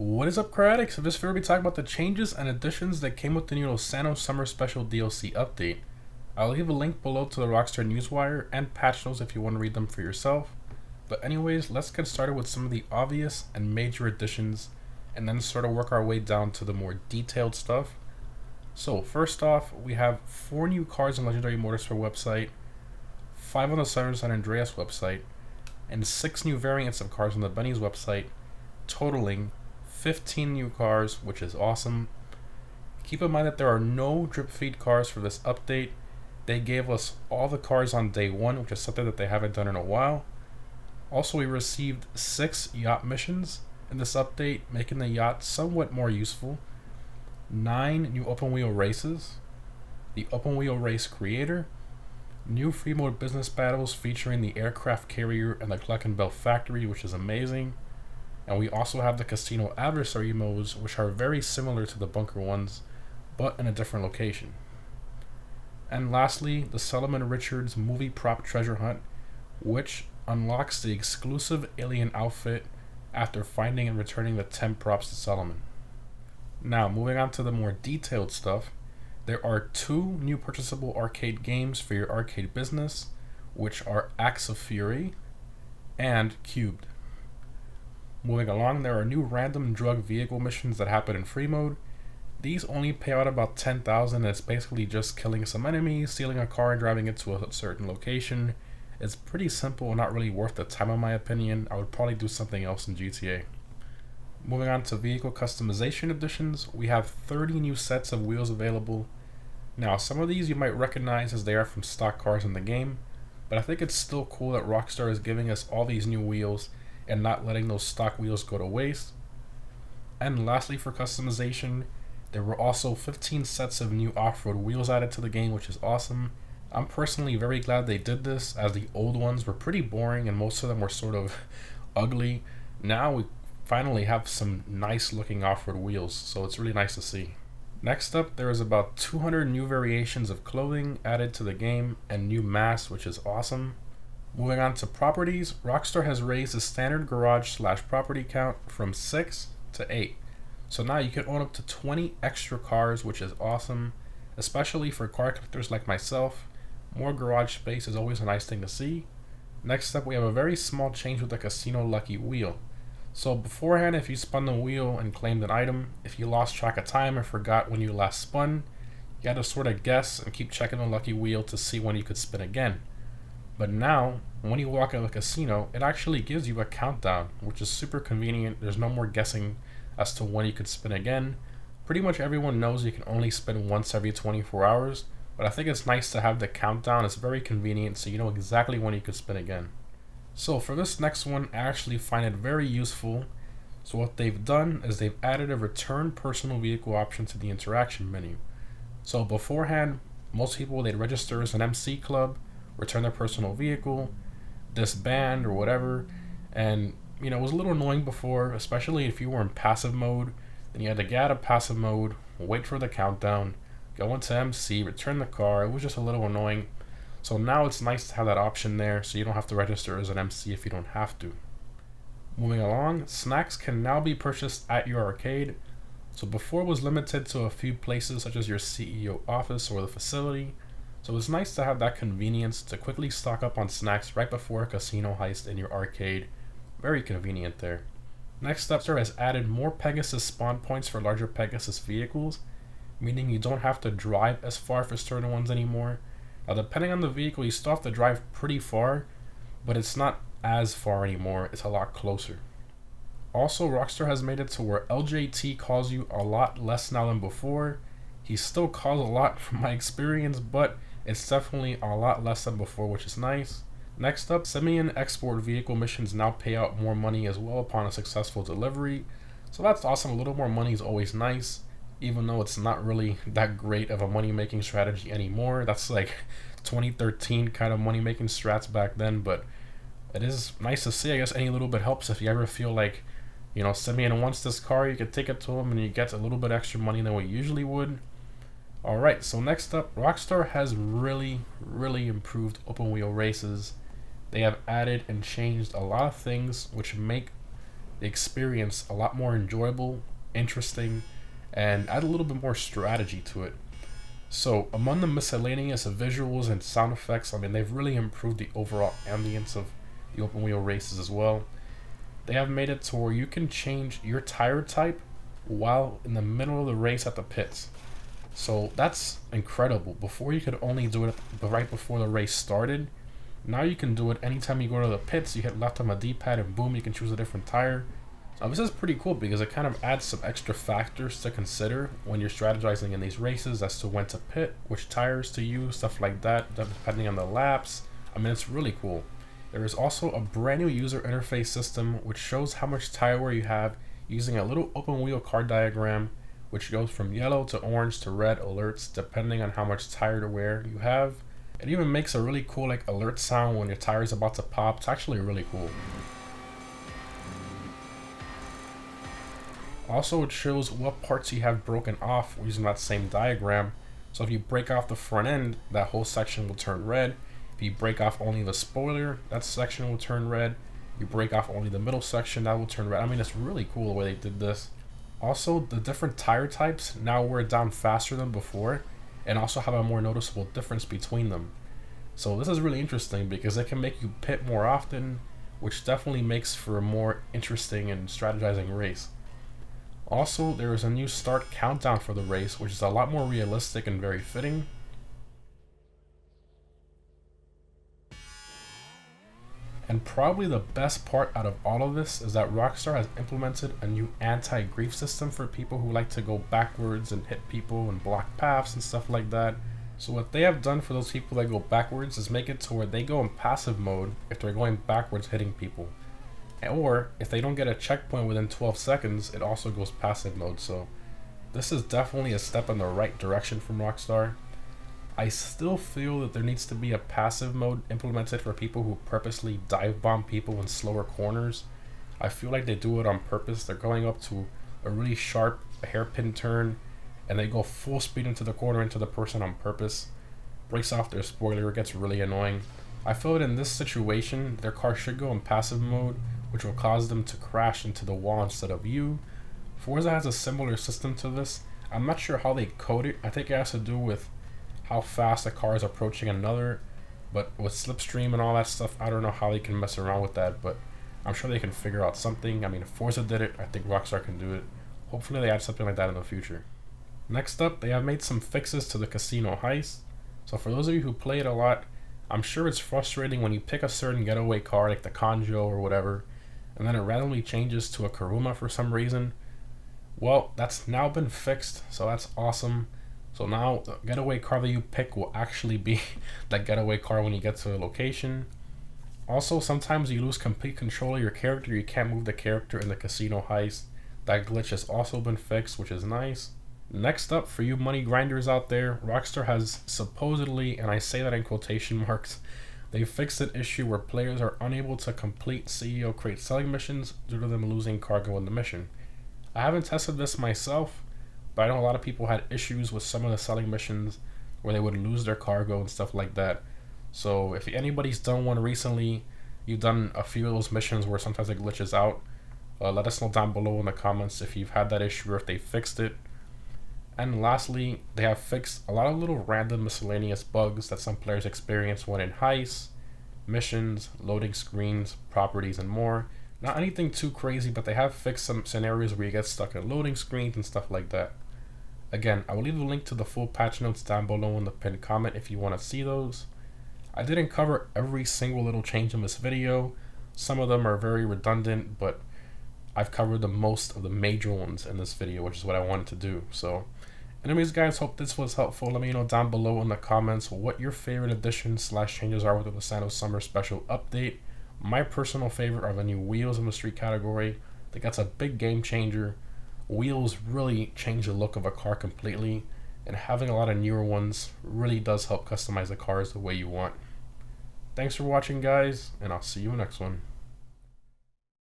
What is up, Critics? In this video, we talk about the changes and additions that came with the new Santos Summer Special DLC update. I'll leave a link below to the Rockstar Newswire and patch notes if you want to read them for yourself. But anyways, let's get started with some of the obvious and major additions, and then sort of work our way down to the more detailed stuff. So first off, we have 4 new cars on Legendary Motorsport website, 5 on the Southern San Andreas website, and 6 new variants of cars on the Benny's website, totaling 15 new cars, which is awesome. Keep in mind that there are no drip feed cars for this update. They gave us all the cars on day 1, which is something that they haven't done in a while. Also, we received 6 yacht missions in this update, making the yacht somewhat more useful. 9 new open wheel races, the open wheel race creator, new free mode business battles featuring the aircraft carrier and the Gleckenbell factory, which is amazing. And we also have the casino adversary modes, which are very similar to the bunker ones, but in a different location. And lastly, the Solomon Richards movie prop treasure hunt, which unlocks the exclusive alien outfit after finding and returning the 10 props to Solomon. Now, moving on to the more detailed stuff, there are 2 new purchasable arcade games for your arcade business, which are Acts of Fury and Cubed. Moving along, there are new random drug vehicle missions that happen in free mode. These only pay out about 10,000, and it's basically just killing some enemies, stealing a car, and driving it to a certain location. It's pretty simple and not really worth the time in my opinion. I would probably do something else in GTA. Moving on to vehicle customization additions, we have 30 new sets of wheels available. Now, some of these you might recognize as they are from stock cars in the game, but I think it's still cool that Rockstar is giving us all these new wheels and not letting those stock wheels go to waste. And lastly, for customization, there were also 15 sets of new off-road wheels added to the game, which is awesome. I'm personally very glad they did this, as the old ones were pretty boring and most of them were sort of ugly. Now we finally have some nice looking off-road wheels, so it's really nice to see. Next up, there is about 200 new variations of clothing added to the game and new masks, which is awesome. Moving on to properties, Rockstar has raised the standard garage/property count from 6 to 8. So now you can own up to 20 extra cars, which is awesome, especially for car collectors like myself. More garage space is always a nice thing to see. Next up, we have a very small change with the Casino Lucky Wheel. So beforehand, if you spun the wheel and claimed an item, if you lost track of time or forgot when you last spun, you had to sort of guess and keep checking the lucky wheel to see when you could spin again. But now, when you walk into a casino, it actually gives you a countdown, which is super convenient. There's no more guessing as to when you could spin again. Pretty much everyone knows you can only spin once every 24 hours, but I think it's nice to have the countdown. It's very convenient, so you know exactly when you could spin again. So for this next one, I actually find it very useful. So what they've done is they've added a return personal vehicle option to the interaction menu. So beforehand, most people, they'd register as an MC club, return their personal vehicle, disband or whatever, and it was a little annoying before, especially if you were in passive mode. Then you had to get out of passive mode, wait for the countdown, go into MC, return the car. It was just a little annoying. So now it's nice to have that option there, so you don't have to register as an MC if you don't have to. Moving along, snacks can now be purchased at your arcade. So before it was limited to a few places such as your CEO office or the facility. So it's nice to have that convenience to quickly stock up on snacks right before a casino heist in your arcade. Very convenient there. Next up, Rockstar has added more Pegasus spawn points for larger Pegasus vehicles, meaning you don't have to drive as far for certain ones anymore. Now, depending on the vehicle, you still have to drive pretty far, but it's not as far anymore. It's a lot closer. Also, Rockstar has made it to where LJT calls you a lot less now than before. He still calls a lot from my experience, but it's definitely a lot less than before, which is nice. Next up, Simeon export vehicle missions now pay out more money as well upon a successful delivery. So that's awesome. A little more money is always nice, even though it's not really that great of a money-making strategy anymore. That's like 2013 kind of money-making strats back then, but it is nice to see. I guess any little bit helps. If you ever feel like, Simeon wants this car, you could take it to him and you get a little bit extra money than what you usually would. Alright, so next up, Rockstar has really improved open wheel races. They have added and changed a lot of things which make the experience a lot more enjoyable, interesting, and add a little bit more strategy to it. So among the miscellaneous visuals and sound effects, I mean, they've really improved the overall ambience of the open wheel races as well. They have made it to where you can change your tire type while in the middle of the race at the pits. So that's incredible. Before you could only do it right before the race started. Now you can do it anytime you go to the pits. You hit left on the D-pad and boom, you can choose a different tire. Now this is pretty cool because it kind of adds some extra factors to consider when you're strategizing in these races as to when to pit, which tires to use, stuff like that, depending on the laps. I mean, it's really cool. There is also a brand new user interface system which shows how much tire wear you have using a little open wheel car diagram which goes from yellow to orange to red alerts depending on how much tire wear you have. It even makes a really cool like alert sound when your tire is about to pop. It's actually really cool. Also, it shows what parts you have broken off using that same diagram. So if you break off the front end, that whole section will turn red. If you break off only the spoiler, that section will turn red. You break off only the middle section, that will turn red. I mean, it's really cool the way they did this. Also, the different tire types now wear down faster than before and also have a more noticeable difference between them. So this is really interesting because it can make you pit more often, which definitely makes for a more interesting and strategizing race. Also, there is a new start countdown for the race, which is a lot more realistic and very fitting. And probably the best part out of all of this is that Rockstar has implemented a new anti-grief system for people who like to go backwards and hit people and block paths and stuff like that. So what they have done for those people that go backwards is make it to where they go in passive mode if they're going backwards hitting people. Or if they don't get a checkpoint within 12 seconds, it also goes passive mode. So this is definitely a step in the right direction from Rockstar. I still feel that there needs to be a passive mode implemented for people who purposely dive bomb people in slower corners. I feel like they do it on purpose. They're going up to a really sharp hairpin turn and they go full speed into the corner into the person on purpose. Breaks off their spoiler, it gets really annoying. I feel that in this situation, their car should go in passive mode, which will cause them to crash into the wall instead of you. Forza has a similar system to this. I'm not sure how they code it. I think it has to do with how fast a car is approaching another, but with slipstream and all that stuff, I don't know how they can mess around with that, but I'm sure they can figure out something. I mean, if Forza did it, I think Rockstar can do it. Hopefully they add something like that in the future. Next up, they have made some fixes to the casino heist. So for those of you who play it a lot, I'm sure it's frustrating when you pick a certain getaway car like the Conjo or whatever, and then it randomly changes to a Kuruma for some reason. Well, that's now been fixed, so that's awesome. So now the getaway car that you pick will actually be that getaway car when you get to a location. Also, sometimes you lose complete control of your character. You can't move the character in the casino heist. That glitch has also been fixed, which is nice. Next up, for you money grinders out there, Rockstar has supposedly, and I say that in quotation marks, they fixed an issue where players are unable to complete CEO crate selling missions due to them losing cargo in the mission. I haven't tested this myself, but I know a lot of people had issues with some of the selling missions where they would lose their cargo and stuff like that. So if anybody's done one recently, you've done a few of those missions where sometimes it glitches out, let us know down below in the comments if you've had that issue or if they fixed it. And lastly, they have fixed a lot of little random miscellaneous bugs that some players experience when in heists, missions, loading screens, properties, and more. Not anything too crazy, but they have fixed some scenarios where you get stuck in loading screens and stuff like that. Again, I will leave a link to the full patch notes down below in the pinned comment if you want to see those. I didn't cover every single little change in this video. Some of them are very redundant, but I've covered the most of the major ones in this video, which is what I wanted to do. So anyways guys, hope this was helpful. Let me know down below in the comments what your favorite additions / changes are with the Santos Summer Special Update. My personal favorite are the new wheels in the street category. I think that's a big game changer. Wheels really change the look of a car completely, and having a lot of newer ones really does help customize the cars the way you want. Thanks for watching guys, and I'll see you next one.